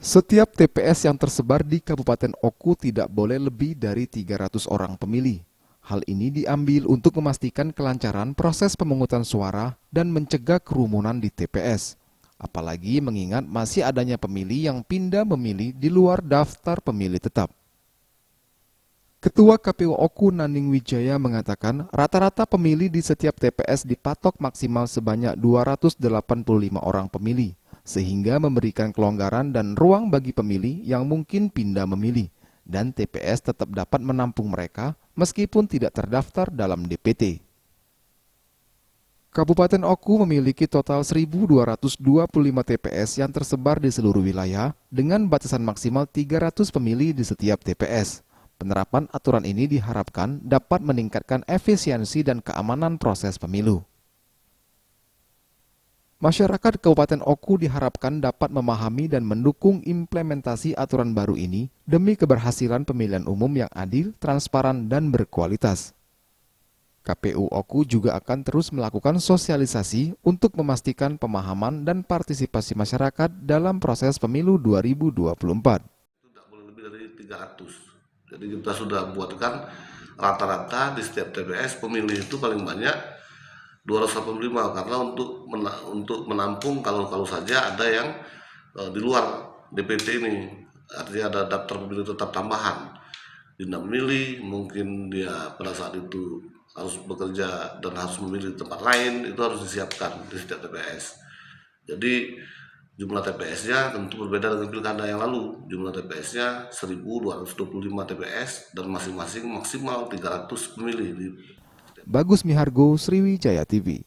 Setiap TPS yang tersebar di Kabupaten Oku tidak boleh lebih dari 300 orang pemilih. Hal ini diambil untuk memastikan kelancaran proses pemungutan suara dan mencegah kerumunan di TPS. Apalagi mengingat masih adanya pemilih yang pindah memilih di luar daftar pemilih tetap. Ketua KPU Oku Naning Wijaya mengatakan rata-rata pemilih di setiap TPS dipatok maksimal sebanyak 285 orang pemilih, sehingga memberikan kelonggaran dan ruang bagi pemilih yang mungkin pindah memilih, dan TPS tetap dapat menampung mereka meskipun tidak terdaftar dalam DPT. Kabupaten Oku memiliki total 1.225 TPS yang tersebar di seluruh wilayah dengan batasan maksimal 300 pemilih di setiap TPS. Penerapan aturan ini diharapkan dapat meningkatkan efisiensi dan keamanan proses pemilu. Masyarakat Kabupaten Oku diharapkan dapat memahami dan mendukung implementasi aturan baru ini demi keberhasilan pemilihan umum yang adil, transparan, dan berkualitas. KPU Oku juga akan terus melakukan sosialisasi untuk memastikan pemahaman dan partisipasi masyarakat dalam proses pemilu 2024. Tidak boleh lebih dari 300. Jadi kita sudah buatkan rata-rata di setiap TPS pemilih itu paling banyak 285 karena untuk menampung kalau saja ada yang di luar DPT ini, artinya ada daftar pemilih tetap tambahan. Dia memilih, mungkin dia pada saat itu harus bekerja dan harus memilih di tempat lain, itu harus disiapkan di setiap TPS. Jadi jumlah TPS-nya tentu berbeda dengan pilkada yang lalu. Jumlah TPS-nya 1.225 TPS dan masing-masing maksimal 300 pemilih. Bagus Mihargo, Sriwijaya TV.